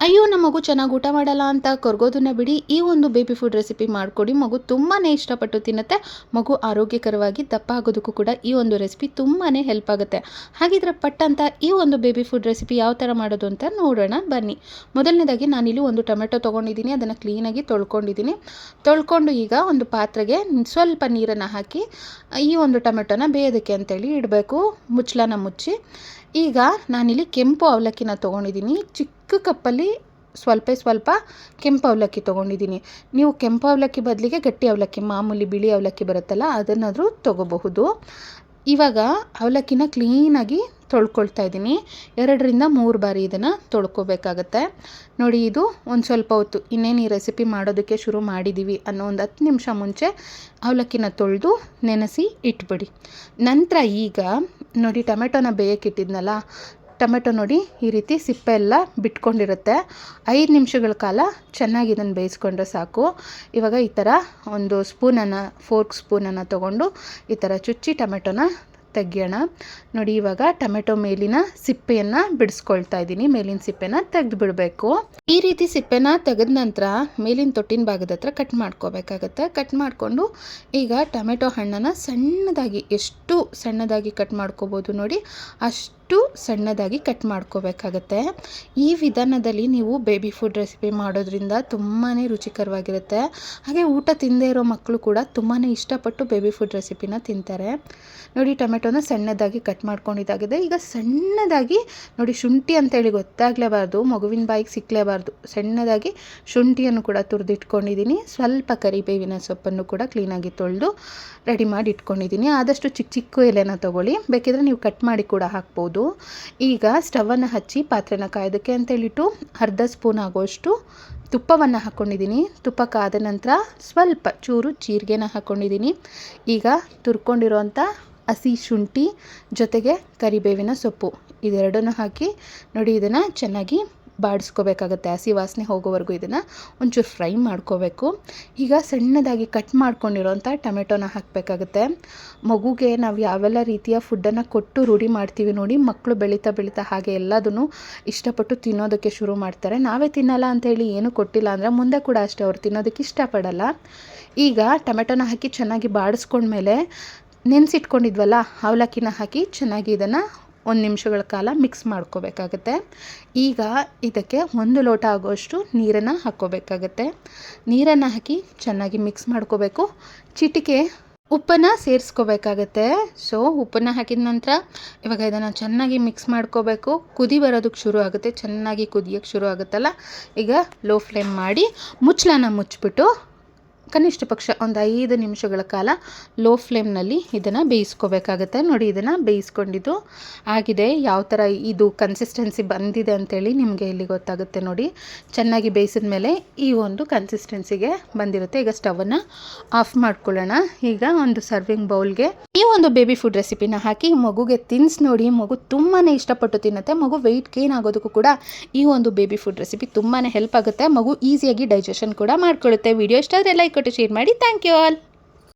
ಅಯ್ಯೋ ನಮ್ಮ ಮಗು ಚೆನ್ನಾಗಿ ಊಟ ಮಾಡಲ್ಲ ಅಂತ ಕೊರಗೋದನ್ನ ಬಿಡಿ, ಈ ಒಂದು ಬೇಬಿ ಫುಡ್ ರೆಸಿಪಿ ಮಾಡಿಕೊಡಿ. ಮಗು ತುಂಬಾ ಇಷ್ಟಪಟ್ಟು ತಿನ್ನುತ್ತೆ. ಮಗು ಆರೋಗ್ಯಕರವಾಗಿ ದಪ್ಪ ಆಗೋದಕ್ಕೂ ಕೂಡ ಈ ಒಂದು ರೆಸಿಪಿ ತುಂಬಾ ಹೆಲ್ಪ್ ಆಗುತ್ತೆ. ಹಾಗಿದ್ರೆ ಪಟ್ಟಂತ ಈ ಒಂದು ಬೇಬಿ ಫುಡ್ ರೆಸಿಪಿ ಯಾವ ಥರ ಮಾಡೋದು ಅಂತ ನೋಡೋಣ ಬನ್ನಿ. ಮೊದಲನೇದಾಗಿ ನಾನಿಲ್ಲಿ ಒಂದು ಟೊಮೆಟೊ ತೊಗೊಂಡಿದ್ದೀನಿ. ಅದನ್ನು ಕ್ಲೀನಾಗಿ ತೊಳ್ಕೊಂಡಿದ್ದೀನಿ. ತೊಳ್ಕೊಂಡು ಈಗ ಒಂದು ಪಾತ್ರೆಗೆ ಸ್ವಲ್ಪ ನೀರನ್ನು ಹಾಕಿ ಈ ಒಂದು ಟೊಮೆಟೊನ ಬೇಯೋದಕ್ಕೆ ಅಂತೇಳಿ ಇಡಬೇಕು. ಮುಚ್ಚಳನ ಮುಚ್ಚಿ ಈಗ ನಾನಿಲ್ಲಿ ಕೆಂಪು ಅವಲಕ್ಕಿನ ತೊಗೊಂಡಿದ್ದೀನಿ. ಚಿಕ್ಕ ಕಪ್ಪಲ್ಲಿ ಸ್ವಲ್ಪ ಕೆಂಪು ಅವಲಕ್ಕಿ ತೊಗೊಂಡಿದ್ದೀನಿ. ನೀವು ಕೆಂಪು ಅವಲಕ್ಕಿ ಬದಲಿಗೆ ಗಟ್ಟಿ ಅವಲಕ್ಕಿ, ಮಾಮೂಲಿ ಬಿಳಿ ಅವಲಕ್ಕಿ ಬರುತ್ತಲ್ಲ, ಅದನ್ನಾದರೂ ತೊಗೋಬಹುದು. ಇವಾಗ ಅವಲಕ್ಕಿನ ಕ್ಲೀನಾಗಿ ತೊಳ್ಕೊಳ್ತಾ ಇದ್ದೀನಿ. 2ರಿಂದ 3 ಬಾರಿ ಇದನ್ನು ತೊಳ್ಕೊಬೇಕಾಗತ್ತೆ. ನೋಡಿ, ಇದು ಒಂದು ಸ್ವಲ್ಪ ಹೊತ್ತು ಇನ್ನೇನು ಈ ರೆಸಿಪಿ ಮಾಡೋದಕ್ಕೆ ಶುರು ಮಾಡಿದ್ದೀವಿ ಅನ್ನೋ ಒಂದು 10 ನಿಮಿಷ ಮುಂಚೆ ಅವಲಕ್ಕಿನ ತೊಳೆದು ನೆನೆಸಿ ಇಟ್ಬಿಡಿ. ನಂತರ ಈಗ ನೋಡಿ, ಟೊಮೆಟೊನ ಬೇಯಕ್ಕಿಟ್ಟಿದ್ನಲ್ಲ, ಟೊಮೆಟೊ ನೋಡಿ ಈ ರೀತಿ ಸಿಪ್ಪೆ ಎಲ್ಲ ಬಿಟ್ಕೊಂಡಿರುತ್ತೆ. 5 ನಿಮಿಷಗಳ ಕಾಲ ಚೆನ್ನಾಗಿ ಇದನ್ನು ಬೇಯಿಸ್ಕೊಂಡ್ರೆ ಸಾಕು. ಇವಾಗ ಈ ಥರ ಒಂದು ಫೋರ್ಕ್ ಸ್ಪೂನನ್ನು ತೊಗೊಂಡು ಈ ಥರ ಚುಚ್ಚಿ ಟೊಮೆಟೊನ ತೆಗಿಯೋಣ. ನೋಡಿ, ಇವಾಗ ಟೊಮೆಟೊ ಮೇಲಿನ ಸಿಪ್ಪೆಯನ್ನು ಬಿಡಿಸ್ಕೊಳ್ತಾ ಇದ್ದೀನಿ. ಮೇಲಿನ ಸಿಪ್ಪೆನ ತೆಗೆದು ಬಿಡಬೇಕು. ಈ ರೀತಿ ಸಿಪ್ಪೆನ ತೆಗೆದ ನಂತರ ಮೇಲಿನ ತೊಟ್ಟಿನ ಭಾಗದ ಹತ್ರ ಕಟ್ ಮಾಡ್ಕೋಬೇಕಾಗತ್ತೆ. ಕಟ್ ಮಾಡಿಕೊಂಡು ಈಗ ಟೊಮೆಟೊ ಹಣ್ಣನ್ನು ಸಣ್ಣದಾಗಿ, ಎಷ್ಟು ಸಣ್ಣದಾಗಿ ಕಟ್ ಮಾಡ್ಕೋಬೋದು ನೋಡಿ ಅಷ್ಟು ಸಣ್ಣದಾಗಿ ಕಟ್ ಮಾಡ್ಕೋಬೇಕಾಗತ್ತೆ. ಈ ವಿಧಾನದಲ್ಲಿ ನೀವು ಬೇಬಿ ಫುಡ್ ರೆಸಿಪಿ ಮಾಡೋದ್ರಿಂದ ತುಂಬಾ ರುಚಿಕರವಾಗಿರುತ್ತೆ. ಹಾಗೆ ಊಟ ತಿಂದೇ ಇರೋ ಮಕ್ಕಳು ಕೂಡ ತುಂಬಾ ಇಷ್ಟಪಟ್ಟು ಬೇಬಿ ಫುಡ್ ರೆಸಿಪಿನ ತಿಂತಾರೆ. ನೋಡಿ, ಟೊಮೆಟೊನ ಸಣ್ಣದಾಗಿ ಕಟ್ ಮಾಡ್ಕೊಂಡಿದ್ದಾಗಿದೆ. ಈಗ ಸಣ್ಣದಾಗಿ ನೋಡಿ, ಶುಂಠಿ ಅಂತೇಳಿ ಗೊತ್ತಾಗಲೇಬಾರ್ದು, ಮಗುವಿನ ಬಾಯಿಗೆ ಸಿಕ್ಕಲೇಬಾರ್ದು, ಸಣ್ಣದಾಗಿ ಶುಂಠಿಯನ್ನು ಕೂಡ ತುರಿದಿಟ್ಕೊಂಡಿದ್ದೀನಿ. ಸ್ವಲ್ಪ ಕರಿಬೇವಿನ ಸೊಪ್ಪನ್ನು ಕೂಡ ಕ್ಲೀನಾಗಿ ತೊಳೆದು ರೆಡಿ ಮಾಡಿ ಇಟ್ಕೊಂಡಿದ್ದೀನಿ. ಆದಷ್ಟು ಚಿಕ್ಕ ಎಲೆನ ತೊಗೊಳ್ಳಿ, ಬೇಕಿದ್ರೆ ನೀವು ಕಟ್ ಮಾಡಿ ಕೂಡ ಹಾಕ್ಬೋದು. ಈಗ ಸ್ಟವನ್ನು ಹಚ್ಚಿ ಪಾತ್ರೆನ ಕಾಯೋದಕ್ಕೆ ಅಂತೇಳಿಟ್ಟು ಅರ್ಧ ಸ್ಪೂನ್ ಆಗೋಷ್ಟು ತುಪ್ಪವನ್ನು ಹಾಕ್ಕೊಂಡಿದ್ದೀನಿ. ತುಪ್ಪ ಕಾದ ನಂತರ ಸ್ವಲ್ಪ ಚೂರು ಜೀರಿಗೆನ ಹಾಕ್ಕೊಂಡಿದ್ದೀನಿ. ಈಗ ತುರ್ಕೊಂಡಿರೋಂಥ ಹಸಿ ಶುಂಠಿ ಜೊತೆಗೆ ಕರಿಬೇವಿನ ಸೊಪ್ಪು ಇದೆರಡನ್ನು ಹಾಕಿ ನೋಡಿ, ಇದನ್ನು ಚೆನ್ನಾಗಿ ಬಾಡಿಸ್ಕೋಬೇಕಾಗತ್ತೆ. ಹಸಿ ವಾಸನೆ ಹೋಗೋವರೆಗೂ ಇದನ್ನು ಒಂಚೂರು ಫ್ರೈ ಮಾಡ್ಕೋಬೇಕು. ಈಗ ಸಣ್ಣದಾಗಿ ಕಟ್ ಮಾಡ್ಕೊಂಡಿರೋಂಥ ಟೊಮೆಟೊನ ಹಾಕಬೇಕಾಗತ್ತೆ. ಮಗುಗೆ ನಾವು ಯಾವೆಲ್ಲ ರೀತಿಯ ಫುಡ್ಡನ್ನು ಕೊಟ್ಟು ರೂಢಿ ಮಾಡ್ತೀವಿ ನೋಡಿ, ಮಕ್ಕಳು ಬೆಳೀತಾ ಹಾಗೆ ಎಲ್ಲದನ್ನು ಇಷ್ಟಪಟ್ಟು ತಿನ್ನೋದಕ್ಕೆ ಶುರು ಮಾಡ್ತಾರೆ. ನಾವೇ ತಿನ್ನಲ್ಲ ಅಂಥೇಳಿ ಏನೂ ಕೊಟ್ಟಿಲ್ಲ ಅಂದರೆ ಮುಂದೆ ಕೂಡ ಅಷ್ಟೇ, ಅವ್ರು ತಿನ್ನೋದಕ್ಕೆ ಇಷ್ಟಪಡಲ್ಲ. ಈಗ ಟೊಮೆಟೊನ ಹಾಕಿ ಚೆನ್ನಾಗಿ ಬಾಡಿಸ್ಕೊಂಡ್ಮೇಲೆ ನೆನೆಸಿಟ್ಕೊಂಡಿದ್ವಲ್ಲ ಅವಲಕ್ಕಿನ ಹಾಕಿ ಚೆನ್ನಾಗಿ ಇದನ್ನು 1 ನಿಮಿಷಗಳ ಕಾಲ ಮಿಕ್ಸ್ ಮಾಡ್ಕೋಬೇಕಾಗತ್ತೆ. ಈಗ ಇದಕ್ಕೆ 1 ಲೋಟ ಆಗೋಷ್ಟು ನೀರನ್ನು ಹಾಕ್ಕೋಬೇಕಾಗತ್ತೆ. ನೀರನ್ನು ಹಾಕಿ ಚೆನ್ನಾಗಿ ಮಿಕ್ಸ್ ಮಾಡ್ಕೋಬೇಕು. ಚಿಟಿಕೆ ಉಪ್ಪನ್ನು ಸೇರಿಸ್ಕೋಬೇಕಾಗತ್ತೆ. ಸೊ ಉಪ್ಪನ್ನು ಹಾಕಿದ ನಂತರ ಇವಾಗ ಇದನ್ನು ಚೆನ್ನಾಗಿ ಮಿಕ್ಸ್ ಮಾಡ್ಕೋಬೇಕು. ಕುದಿ ಬರೋದಕ್ಕೆ ಶುರು ಆಗುತ್ತೆ, ಚೆನ್ನಾಗಿ ಕುದಿಯೋಕ್ಕೆ ಶುರು ಆಗುತ್ತಲ್ಲ, ಈಗ ಲೋ ಫ್ಲೇಮ್ ಮಾಡಿ ಮುಚ್ಚಳನ ಮುಚ್ಚಿಬಿಟ್ಟು ಕನಿಷ್ಠ ಪಕ್ಷ ಒಂದು 5 ನಿಮಿಷಗಳ ಕಾಲ ಲೋ ಫ್ಲೇಮ್ನಲ್ಲಿ ಇದನ್ನು ಬೇಯಿಸ್ಕೋಬೇಕಾಗತ್ತೆ. ನೋಡಿ, ಇದನ್ನು ಬೇಯಿಸ್ಕೊಂಡಿದ್ದು ಆಗಿದೆ. ಯಾವ ಥರ ಇದು ಕನ್ಸಿಸ್ಟೆನ್ಸಿ ಬಂದಿದೆ ಅಂತೇಳಿ ನಿಮಗೆ ಇಲ್ಲಿ ಗೊತ್ತಾಗುತ್ತೆ. ನೋಡಿ, ಚೆನ್ನಾಗಿ ಬೇಯಿಸಿದ ಮೇಲೆ ಈ ಒಂದು ಕನ್ಸಿಸ್ಟೆನ್ಸಿಗೆ ಬಂದಿರುತ್ತೆ. ಈಗ ಸ್ಟವನ್ನು ಆಫ್ ಮಾಡ್ಕೊಳ್ಳೋಣ. ಈಗ ಒಂದು ಸರ್ವಿಂಗ್ ಬೌಲ್ಗೆ ಈ ಒಂದು ಬೇಬಿ ಫುಡ್ ರೆಸಿಪಿನ ಹಾಕಿ ಮಗುಗೆ ತಿನ್ನಿಸಿ ನೋಡಿ. ಮಗು ತುಂಬಾ ಇಷ್ಟಪಟ್ಟು ತಿನ್ನುತ್ತೆ. ಮಗು ವೆಯ್ಟ್ ಗೇನ್ ಆಗೋದಕ್ಕೂ ಕೂಡ ಈ ಒಂದು ಬೇಬಿ ಫುಡ್ ರೆಸಿಪಿ ತುಂಬಾ ಹೆಲ್ಪ್ ಆಗುತ್ತೆ. ಮಗು ಈಸಿಯಾಗಿ ಡೈಜೆಷನ್ ಕೂಡ ಮಾಡ್ಕೊಳ್ಳುತ್ತೆ. ವಿಡಿಯೋ ಇಷ್ಟ ಆದರೆ ಲೈಕ್ ಕೊಟ್ಟು ಶೇರ್ ಮಾಡಿ. Thank you all.